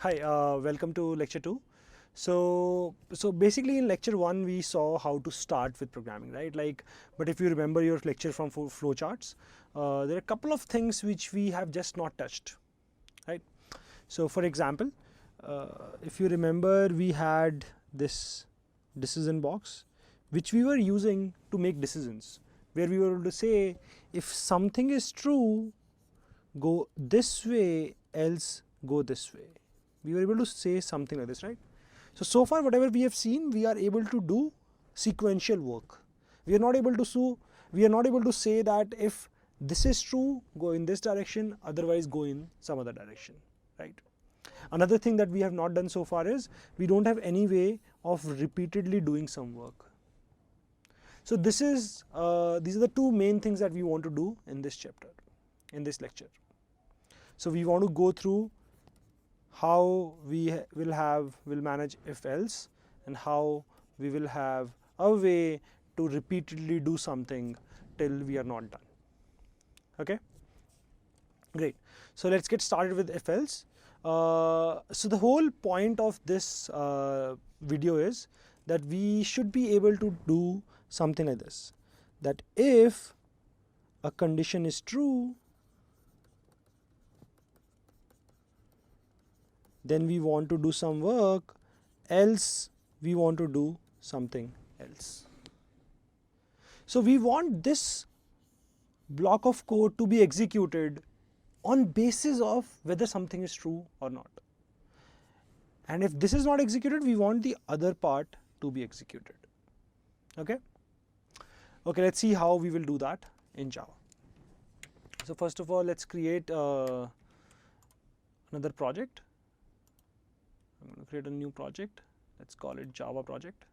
Hi, welcome to lecture 2. So basically in lecture 1 we saw how to start with programming, right? But if you remember your lecture from flowcharts, there are a couple of things which we have just not touched, right? So for example, if you remember, we had this decision box which we were using to make decisions, where we were able to say if something is true, go this way, else go this way. We were able to say something like this, right? So far whatever we have seen, we are able to do sequential work. We are not able to say that if this is true, go in this direction, otherwise go in some other direction, right? Another thing that we have not done so far is we don't have any way of repeatedly doing some work. So these are the two main things that we want to do in this chapter, in this lecture. So we want to go through how we will manage if else, and how we will have a way to repeatedly do something till we are not done. Okay, great. So let's get started with if else. So the whole point of this video is that we should be able to do something like this, that if a condition is true, then we want to do some work, else we want to do something else. So we want this block of code to be executed on basis of whether something is true or not. And if this is not executed, we want the other part to be executed. Okay, let's see how we will do that in Java. So first of all, let's create another project. I'm going to create a new project. Let's call it Java project.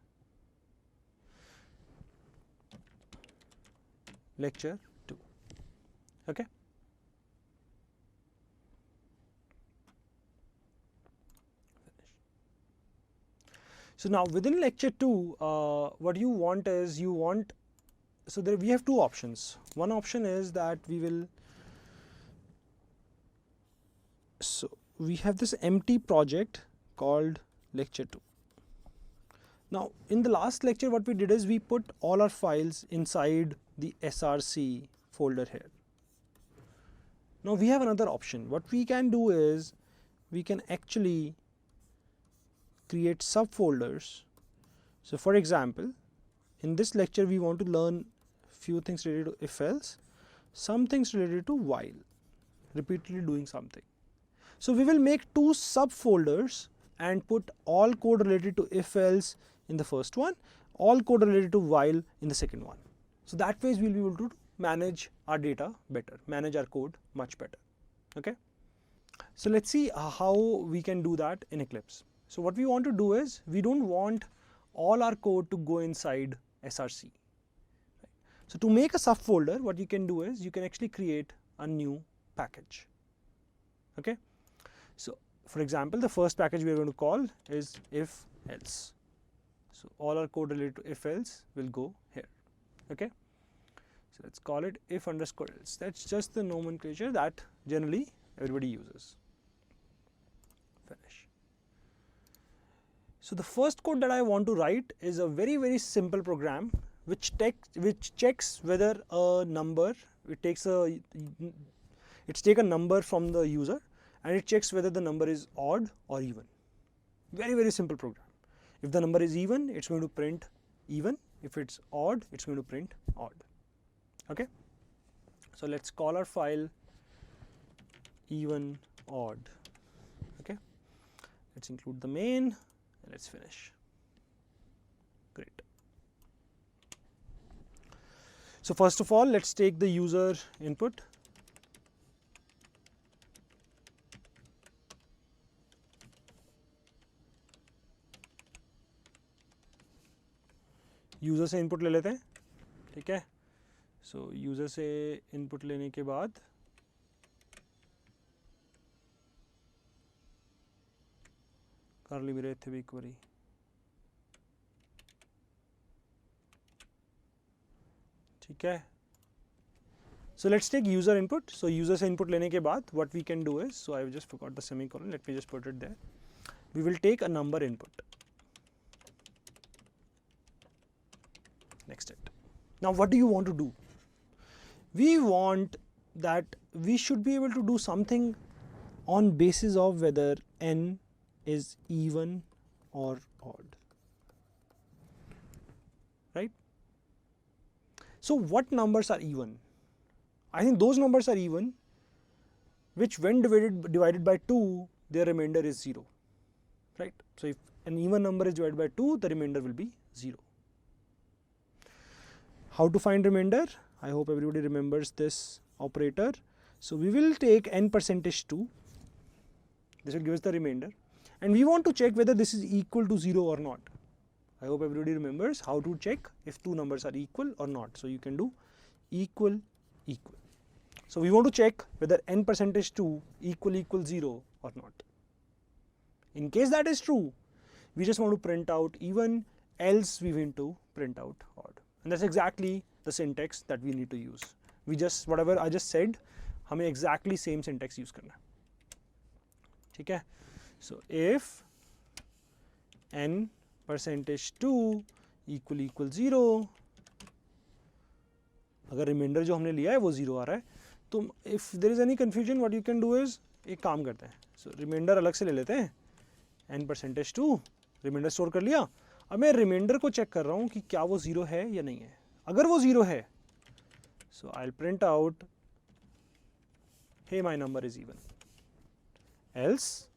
Lecture 2. Okay. Finish. So now within lecture 2, what you want is so we have two options. One option is that we have this empty project called lecture 2. Now in the last lecture what we did is we put all our files inside the src folder here. Now we have another option. What we can do is we can actually create subfolders. So for example, in this lecture we want to learn few things related to if else, some things related to while, repeatedly doing something. So we will make two subfolders and put all code related to if else in the first one, all code related to while in the second one. So that way we will be able to manage our data better, manage our code much better. Okay, so let's see how we can do that in Eclipse. So what we want to do is we don't want all our code to go inside src. So to make a subfolder, what you can do is you can actually create a new package. Okay, so for example, the first package we are going to call is if else. So all our code related to if else will go here. Okay, so let's call it if underscore else. That's just the nomenclature that generally everybody uses. Finish. So the first code that I want to write is a very simple program which checks whether a number, it's take a number from the user and it checks whether the number is odd or even. Very simple program. If the number is even, it's going to print even. If it's odd, it's going to print odd. Okay, so let's call our file even odd. Okay, let's include the main and let's finish. Great. So first of all, let's take the user input. User से input ले लेते हैं, ठीक है. सो user से input लेने के बाद कर ली मेरे इतने भी क्वेरी. ठीक है. So let's take user input. So user से input लेने के बाद what we can do is, so I just forgot the semicolon, let me just put it there. we will take a number input. Next it. Now what do you want to do? We want that we should be able to do something on basis of whether n is even or odd, right? So what numbers are even? I think those numbers are even which when divided by 2, their remainder is 0, right? So if an even number is divided by 2, the remainder will be 0. How to find remainder? I hope everybody remembers this operator. So we will take n percentage 2, this will give us the remainder, and we want to check whether this is equal to 0 or not. I hope everybody remembers how to check if two numbers are equal or not. So you can do equal, equal. So we want to check whether n percentage 2 equal 0 or not. In case that is true, we just want to print out even, else we want to print out odd. And that's exactly the syntax that we need to use. We just, whatever I just said, हमें exactly same syntax use करना है. ठीक है? So if n percentage 2 equal 0, अगर reminder जो हमने लिया है वो 0 आ रहा है, तो if there is any confusion, what you can do is, एक काम करते हैं. So रिमाइंडर अलग से ले लेते हैं. n percentage 2 रिमाइंडर स्टोर कर लिया. अब मैं रिमाइंडर को चेक कर रहा हूँ कि क्या वो 0 है या नहीं है. अगर वो 0 है, so I'll print out, hey my number is even. Else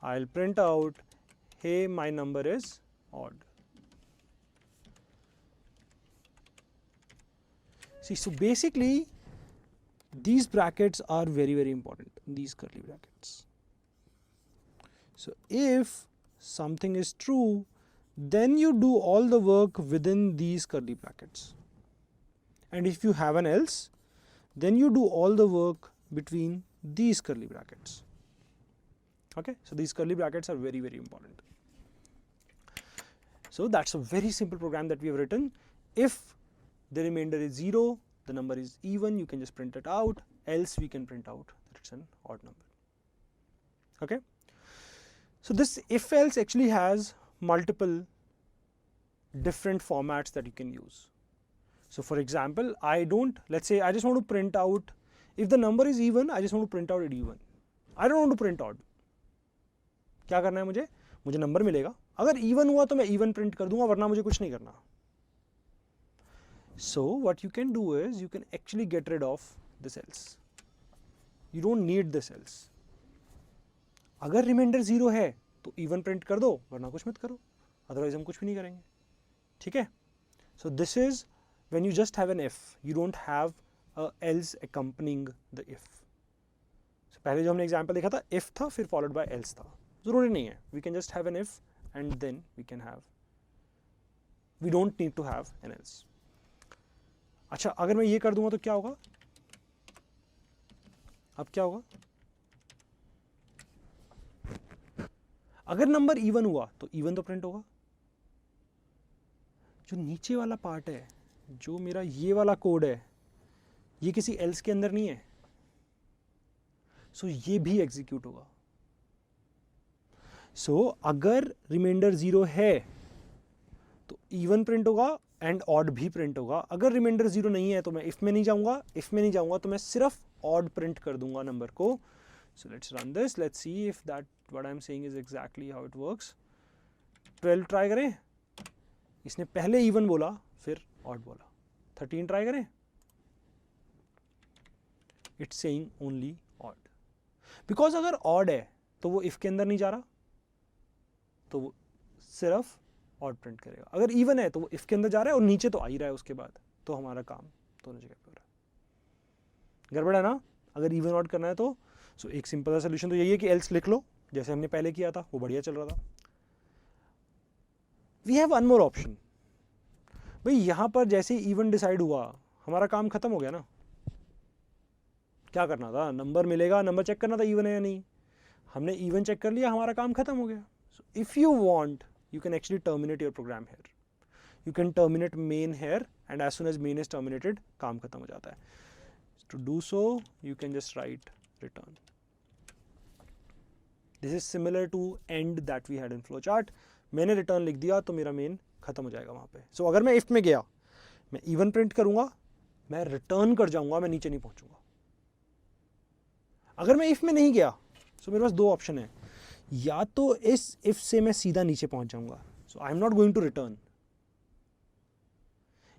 I'll print out, hey my number is odd. See, so basically these brackets are very important, these curly brackets. So if something is true, then you do all the work within these curly brackets, and if you have an else, then you do all the work between these curly brackets. Okay, so these curly brackets are very important. So that's a very simple program that we have written. If the remainder is 0, the number is even, you can just print it out, else we can print out that it's an odd number. Okay, so this if else actually has multiple different formats that you can use. So for example, let's say I just want to print out, if the number is even, I just want to print out it even. I don't want to print odd. क्या करना है मुझे number मिलेगा, अगर even हुआ तो मैं even print कर दूंगा, वरना मुझे कुछ नहीं करना. So what you can do is, you can actually get rid of this else. You don't need this else. अगर रिमाइंडर 0 है तो इवन प्रिंट कर दो, वरना कुछ मत करो, अदरवाइज हम कुछ भी नहीं करेंगे. ठीक है? So this is when you just have an if, you don't have a else accompanying the if. So पहले जो हमने एग्जांपल देखा था, if था फिर followed by else था. जरूरी नहीं है, we can just have an if and then we don't need to have an else. अच्छा, अगर मैं ये कर दूंगा तो क्या होगा? अब क्या होगा? अगर नंबर इवन हुआ तो इवन तो प्रिंट होगा. जो नीचे वाला पार्ट है, जो मेरा ये वाला कोड है, ये किसी एल्स के अंदर नहीं है, सो ये भी एग्जीक्यूट होगा. सो अगर रिमाइंडर 0 है तो इवन प्रिंट होगा एंड ऑड भी प्रिंट होगा. अगर रिमाइंडर 0 नहीं है तो मैं इफ में नहीं जाऊंगा, तो मैं सिर्फ ऑड प्रिंट कर दूंगा नंबर को. So let's run this, let's see if that what I am saying is exactly how it works. 12 try करें, इसने पहले इवन बोला फिर ऑड बोला. 13 ट्राई करें, it's saying only odd. Because अगर ऑड है तो वो इफ के अंदर नहीं जा रहा, तो वो सिर्फ ऑड प्रिंट करेगा. अगर इवन है तो वो इफ के अंदर जा रहा है और नीचे तो आ ही रहा है उसके बाद, तो हमारा काम दोनों जगह पे हो रहा है. गड़बड़ है ना? अगर इवन ऑड करना है तो सो एक सिंपल सा सोल्यूशन तो यही है कि एल्स लिख लो, जैसे हमने पहले किया था, वो बढ़िया चल रहा था. We have one more option. भाई यहाँ पर जैसे इवन डिसाइड हुआ, हमारा काम खत्म हो गया ना. क्या करना था? नंबर मिलेगा, नंबर चेक करना था इवन है या नहीं. हमने इवन चेक कर लिया, हमारा काम खत्म हो गया. So if you want, you can actually terminate your program here. You can terminate main here, and as soon as main is terminated, काम खत्म हो जाता है. To do so, you can just write return. This is similar to and that we had in flow chart. मैंने return लिख दिया तो मेरा मेन खत्म हो जाएगा वहाँ पे. सो अगर मैं इफ में गया, मैं इवन प्रिंट करूँगा, मैं रिटर्न कर जाऊँगा, मैं नीचे नहीं पहुँचूँगा. अगर मैं इफ में नहीं गया, सो मेरे पास दो ऑप्शन है, या तो इस इफ से मैं सीधा नीचे पहुँच जाऊँगा, so I am not going to return,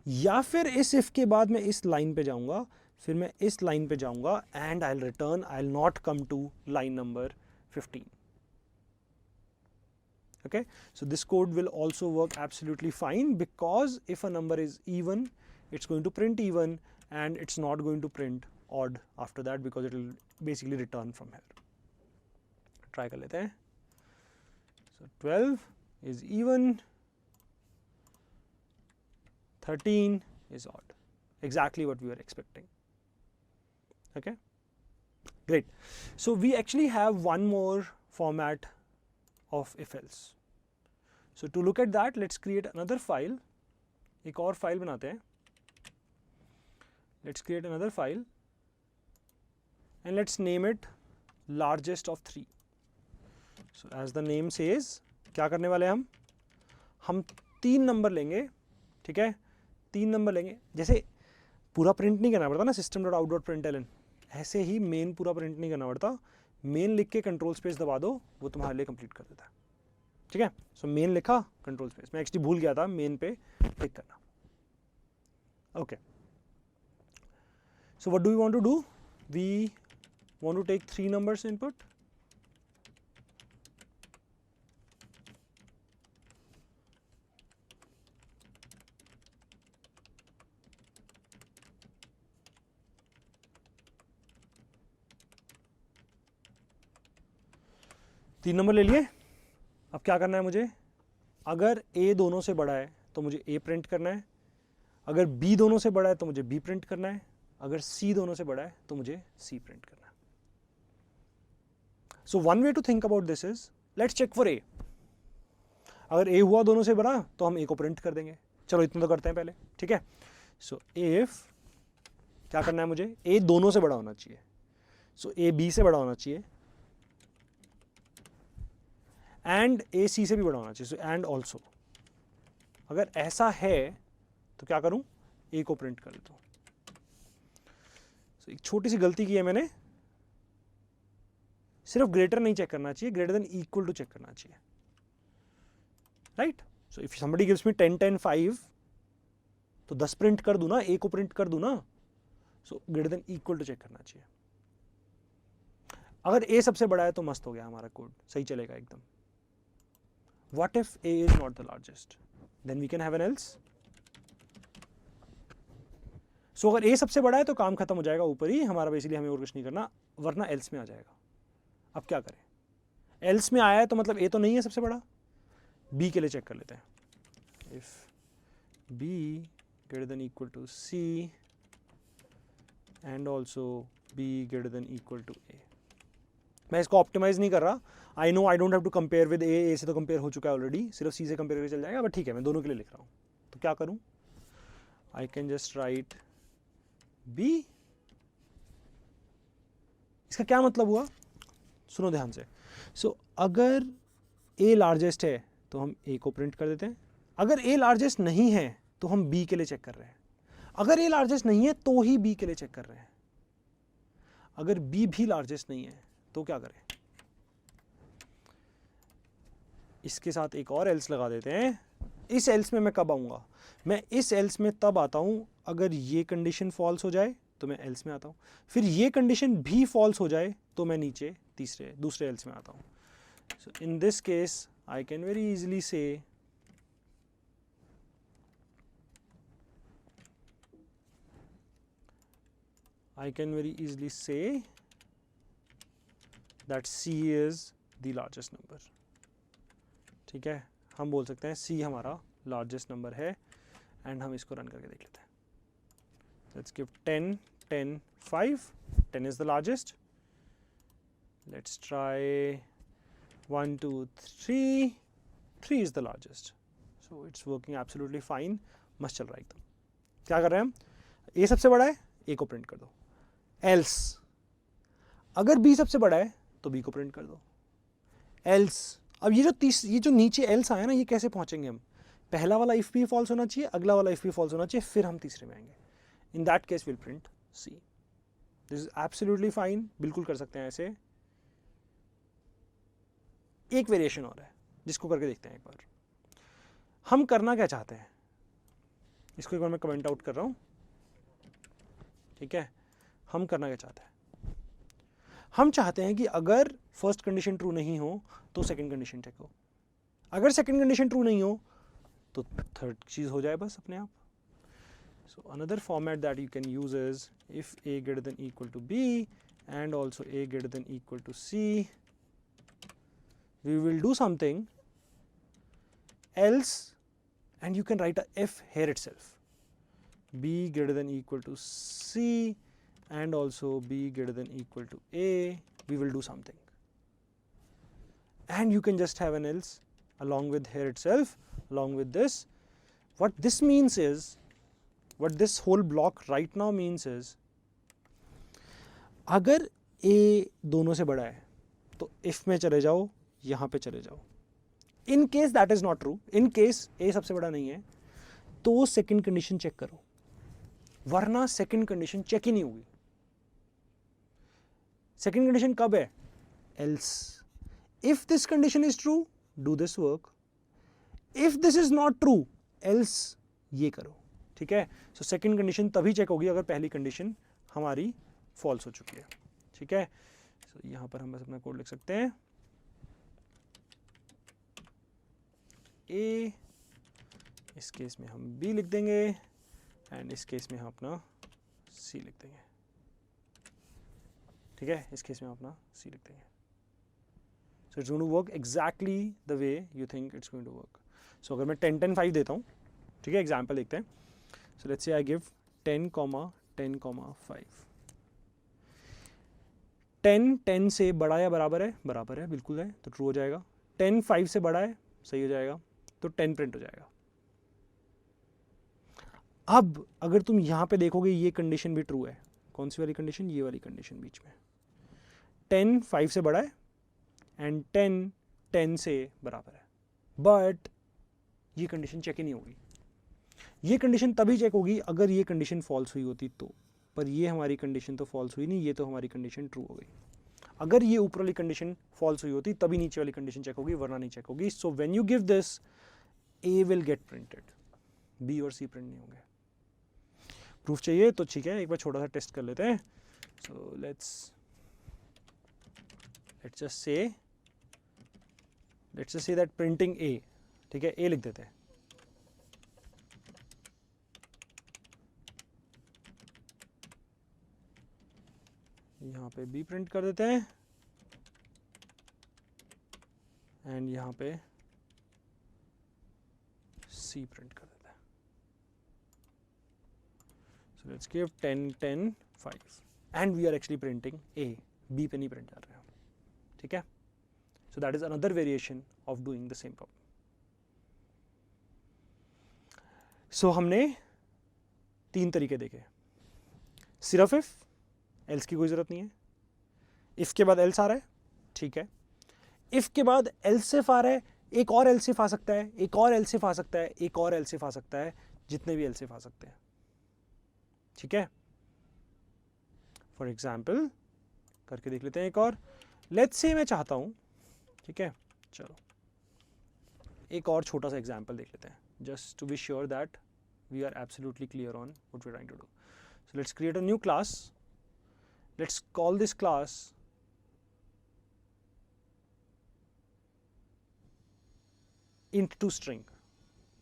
या फिर इस इफ के बाद मैं इस लाइन पे जाऊँगा, फिर मैं इस लाइन पे जाऊँगा and I will return, I will not come to line number 15. Okay, so this code will also work absolutely fine, because if a number is even, it's going to print even, and it's not going to print odd after that, because it will basically return from here. Try कर लेते हैं. So 12 is even, 13 is odd, exactly what we were expecting. Okay, great. So we actually have one more format of if else. So to look at that, let's create another file. एक और file बनाते हैं. Let's create another file and let's name it largest of 3. So as the name says, क्या करने वाले हैं हम 3 number लेंगे. ठीक है, 3 नंबर लेंगे. जैसे पूरा प्रिंट नहीं करना पड़ता ना system.out.println, ऐसे ही मेन पूरा प्रिंट नहीं करना पड़ता. मेन लिख के कंट्रोल स्पेस दबा दो, वो तुम्हारे लिए कंप्लीट कर देता है. ठीक है, सो मेन लिखा, कंट्रोल स्पेस. मैं एक्चुअली भूल गया था मेन पे क्लिक करना. Okay, so what do we want to do? We want to take 3 numbers input. तीन नंबर ले लिए. अब क्या करना है मुझे? अगर a दोनों से बड़ा है तो मुझे a प्रिंट करना है, अगर b दोनों से बड़ा है तो मुझे b प्रिंट करना है, अगर c दोनों से बड़ा है तो मुझे c प्रिंट करना है. So one way to think about this is, let's check for a. अगर a हुआ दोनों से बड़ा तो हम a को प्रिंट कर देंगे. चलो इतना तो करते हैं पहले. ठीक है, सो इफ क्या करना है मुझे? a दोनों से बड़ा होना चाहिए. सो a b से बड़ा होना चाहिए एंड ए सी से भी बड़ा होना चाहिए. एंड ऑल्सो, अगर ऐसा है तो क्या करूं? ए को प्रिंट कर देता हूं. एक छोटी सी गलती की है मैंने, सिर्फ ग्रेटर नहीं चेक करना चाहिए, greater than equal to check करना चाहिए. Right, so if somebody gives me 10 10 5 तो 10 प्रिंट कर दूं ना, ए को प्रिंट कर दूं ना. So greater than equal to check करना चाहिए. अगर ए सबसे बड़ा है तो मस्त हो गया, हमारा कोड सही चलेगा एकदम. What if a is not the largest? Then we can have an else. So अगर a सबसे बड़ा है तो काम खत्म हो जाएगा ऊपर ही हमारा, बेसिकली हमें और कुछ नहीं करना, वरना else में आ जाएगा. अब क्या करें? else में आया है तो मतलब a तो नहीं है सबसे बड़ा. b के लिए चेक कर लेते हैं. If b greater than equal to c and also b greater than equal to a. मैं इसको ऑप्टिमाइज नहीं कर रहा. I know I don't have to compare with A से तो कंपेयर हो चुका है ऑलरेडी, सिर्फ सी से कंपेयर करके चल जाएगा. बट ठीक है, मैं दोनों के लिए लिख रहा हूँ. तो क्या करूँ? I can just write B. इसका क्या मतलब हुआ? सुनो ध्यान से. सो अगर ए लार्जेस्ट है तो हम ए को प्रिंट कर देते हैं. अगर ए लार्जेस्ट नहीं है तो हम बी के लिए चेक कर रहे हैं. अगर ए लार्जेस्ट नहीं है तो ही बी के लिए चेक कर रहे हैं. अगर बी भी लार्जेस्ट नहीं है तो क्या करें? इसके साथ एक और एल्स लगा देते हैं. इस एल्स में मैं कब आऊँगा? मैं इस एल्स में तब आता हूँ अगर ये कंडीशन फॉल्स हो जाए तो मैं एल्स में आता हूँ. फिर ये कंडीशन भी फॉल्स हो जाए तो मैं नीचे दूसरे एल्स में आता हूँ. So in this case I can very easily say that C is the largest number. ठीक है, हम बोल सकते हैं C हमारा लार्जेस्ट नंबर है एंड हम इसको रन करके देख लेते हैं. Let's give 10 10 5. 10 is the largest. Let's try 1 2 3. 3 is the largest. So it's working absolutely fine. मस्त चल रहा है एकदम. क्या कर रहे हैं हम? A सबसे बड़ा है, A को प्रिंट कर दो. Else अगर B सबसे बड़ा है तो B को प्रिंट कर दो. एल्स। अब ये जो नीचे एल्स आया ना, ये कैसे पहुंचेंगे हम? पहला वाला इफ भी फॉल्स होना चाहिए, अगला वाला इफ भी फॉल्स होना चाहिए, फिर हम तीसरे में आएंगे। In that case will print C. This is absolutely fine, बिल्कुल कर सकते हैं ऐसे। एक वेरिएशन और है जिसको करके देखते हैं एक बार। हम करना क्या चाहते हैं, इसको एक बार मैं कमेंट आउट कर रहा हूं, ठीक है। हम करना क्या चाहते हैं, हम चाहते हैं कि अगर फर्स्ट कंडीशन ट्रू नहीं हो तो सेकंड कंडीशन चेक हो, अगर सेकंड कंडीशन ट्रू नहीं हो तो थर्ड चीज हो जाए बस अपने आप। So another format that you can use is if a greater than equal to b and also a greater than equal to c, we will do something else, and you can write a if here itself, b greater than equal to c and also b greater than equal to a, we will do something, and you can just have an else along with here itself, along with this. What this means is, what this whole block right now means is, अगर a दोनों से बड़ा है तो if में चले जाओ, यहाँ पे चले जाओ। In case that is not true, in case a सबसे बड़ा नहीं है तो सेकंड कंडीशन चेक करो, वरना सेकंड कंडीशन चेक ही नहीं होगी। सेकंड कंडीशन कब है? Else. If this condition is true, do this work, if this is not true, else ये करो, ठीक है। सो सेकंड कंडीशन तभी चेक होगी अगर पहली कंडीशन हमारी फॉल्स हो चुकी है, ठीक है। सो यहां पर हम बस अपना कोड लिख सकते हैं, ए, इस केस में हम बी लिख देंगे एंड इस केस में हम अपना सी लिख देंगे, ठीक है। इस केस में हम अपना सी लिख देंगे। So it's going to work exactly the way you think it's going to work. So अगर मैं 10 10 5 देता हूँ, ठीक है, एग्जाम्पल देखते हैं। So let's say I give 10, 10, 5। 10 10 से बड़ा या बराबर है? बराबर है, बिल्कुल है, तो ट्रू हो जाएगा। 10 5 से बड़ा है, सही हो जाएगा, तो 10 प्रिंट हो जाएगा। अब अगर तुम यहां पे देखोगे ये कंडीशन भी ट्रू है। कौन सी वाली कंडीशन? ये वाली कंडीशन बीच में। 10 5 से बड़ा है एंड 10 10 से बराबर है, बट ये कंडीशन चेक ही नहीं होगी। ये कंडीशन तभी चेक होगी अगर ये कंडीशन फॉल्स हुई होती तो, पर ये हमारी कंडीशन तो फॉल्स हुई नहीं, ये तो हमारी कंडीशन ट्रू हो गई। अगर ये ऊपर वाली कंडीशन फॉल्स हुई होती तभी नीचे वाली कंडीशन चेक होगी, वरना नहीं चेक होगी। So when you give this, A will get printed, B और सी प्रिंट नहीं होंगे। प्रूफ चाहिए तो ठीक है, एक बार छोटा सा टेस्ट कर लेते हैं। So let's just say that printing A, ठीक है, ए लिख देते हैं। यहाँ पे बी प्रिंट कर देते हैं एंड यहाँ पे सी प्रिंट कर देते हैं। So let's give 10 10 5 and we are actually printing A, B पे नहीं प्रिंट कर रहे हैं, ठीक है। So that is another variation of doing the same problem. So हमने 3 तरीके देखे, सिर्फ इफ, एल्स की कोई जरूरत नहीं है, इफ के बाद एल्स आ रहा है, ठीक है, इफ के बाद एल्सिफ आ रहा है, एक और एल्सिफ आ सकता है, एक और एल्सिफ आ सकता है, एक और एल्सिफ आ सकता है, जितने भी एल्सिफ आ सकते हैं, ठीक है। फॉर एग्जाम्पल करके देख लेते हैं एक और। लेट्स से मैं चाहता हूं, ठीक है, चलो एक और छोटा सा एग्जाम्पल देख लेते हैं, just to be sure that we are absolutely clear on what we are trying to do. So let's create a new class, let's call this class int2string,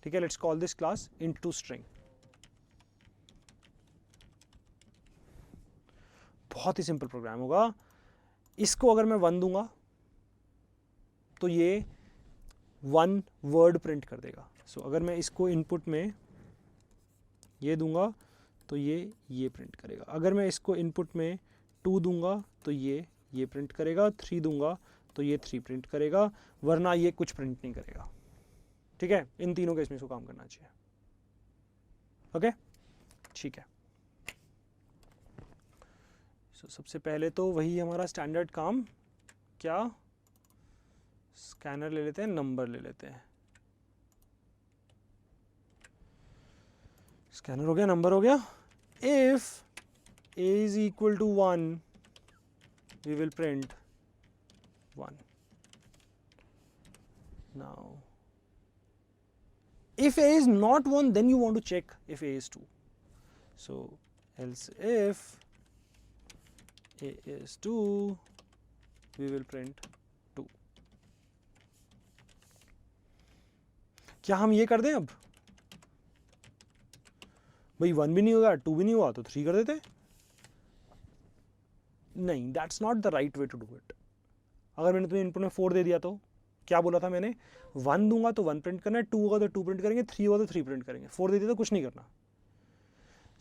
ठीक है, let's call this class int2string। बहुत ही simple programme होगा। इसको अगर मैं 1 दूंगा तो ये 1 वर्ड प्रिंट कर देगा। सो अगर मैं इसको इनपुट में ये दूंगा तो ये प्रिंट करेगा। अगर मैं इसको इनपुट में 2 दूंगा तो ये प्रिंट करेगा, 3 दूंगा तो ये 3 प्रिंट करेगा, वरना ये कुछ प्रिंट नहीं करेगा, ठीक है। इन तीनों केस में इसको काम करना चाहिए, ओके, ठीक है। सबसे पहले तो वही हमारा स्टैंडर्ड काम, क्या स्कैनर ले लेते हैं, नंबर ले लेते हैं, स्कैनर हो गया, नंबर हो गया. If a is equal to 1, we will print 1. Now if a is not 1, then you want to check if a is 2. So else if a is 2, we will print 2. क्या हम ये कर दें अब? भाई 1 भी नहीं होगा, 2 भी नहीं हुआ तो 3 कर देते. नहीं, that's not the right way to do it. अगर मैंने तुम्हें इनपुट में 4 दे दिया तो क्या बोला था मैंने? 1 दूंगा तो 1 प्रिंट करना है, 2 होगा तो 2 प्रिंट करेंगे, 3 होगा तो 3 प्रिंट करेंगे, 4 दे दिया तो कुछ नहीं करना.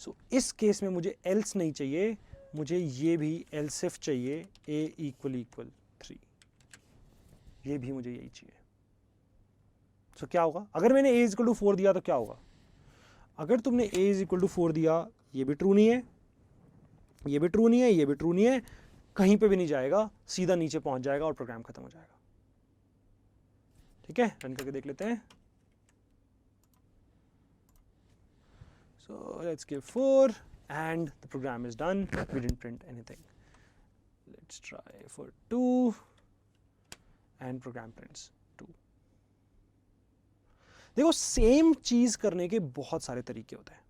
सो इस केस में मुझे एल्स नहीं चाहिए, मुझे ये भी एल्स इफ चाहिए, a = 3. ये भी मुझे यही चाहिए. सो क्या होगा अगर मैंने a = 4 दिया तो क्या होगा? अगर तुमने a = 4 दिया, ये भी ट्रू नहीं है, ये भी ट्रू नहीं है, ये भी ट्रू नहीं है, कहीं पे भी नहीं जाएगा, सीधा नीचे पहुंच जाएगा और प्रोग्राम खत्म हो जाएगा. ठीक है, रन करके देख लेते हैं. So let's give 4 and the program is done. We didn't print anything. Let's try for 2 and program prints 2. देखो सेम चीज करने के बहुत सारे तरीके होते हैं.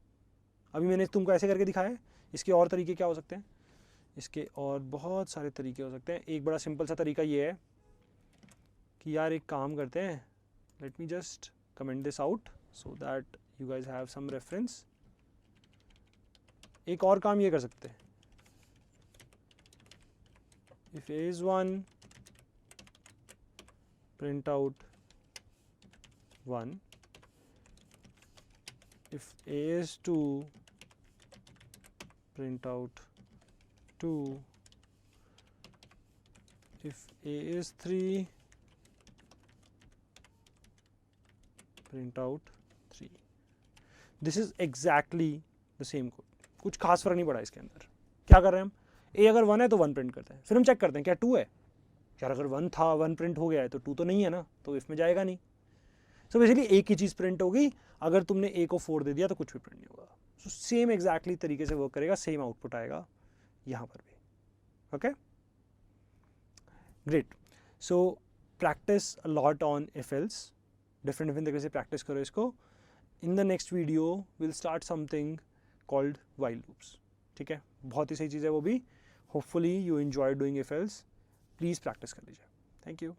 अभी मैंने तुमको ऐसे करके दिखाया है, इसके और तरीके क्या हो सकते हैं? इसके और बहुत सारे तरीके हो सकते हैं. एक बड़ा सिंपल सा तरीका ये है कि यार एक काम करते हैं, let me just comment this out so that you guys have some reference. एक और काम ये कर सकते हैं, if a is 1 print out 1, if a is 2 print out 2, if a is 3 print out 3. This is exactly the same code. कुछ खास फर्क नहीं पड़ा इसके अंदर. क्या कर रहे हैं हम? a अगर 1 है तो 1 प्रिंट करते हैं, फिर हम चेक करते हैं क्या 2 है. यार अगर 1 था, 1 प्रिंट हो गया है तो 2 तो नहीं है ना, तो इफ में जाएगा नहीं. सो बेसिकली एक ही चीज़ प्रिंट होगी. अगर तुमने a को 4 दे दिया तो कुछ भी प्रिंट नहीं होगा. सो सेम एग्जैक्टली तरीके से वर्क करेगा, सेम आउटपुट आएगा यहाँ पर भी. Okay, great. So practice a lot on if else. Different तरीके से प्रैक्टिस करो इसको. In the next video will start something called while loops. ठीक है, बहुत ही सही चीज़ है वो भी. Hopefully you enjoy doing if else. Please practice कर लीजिए. Thank you.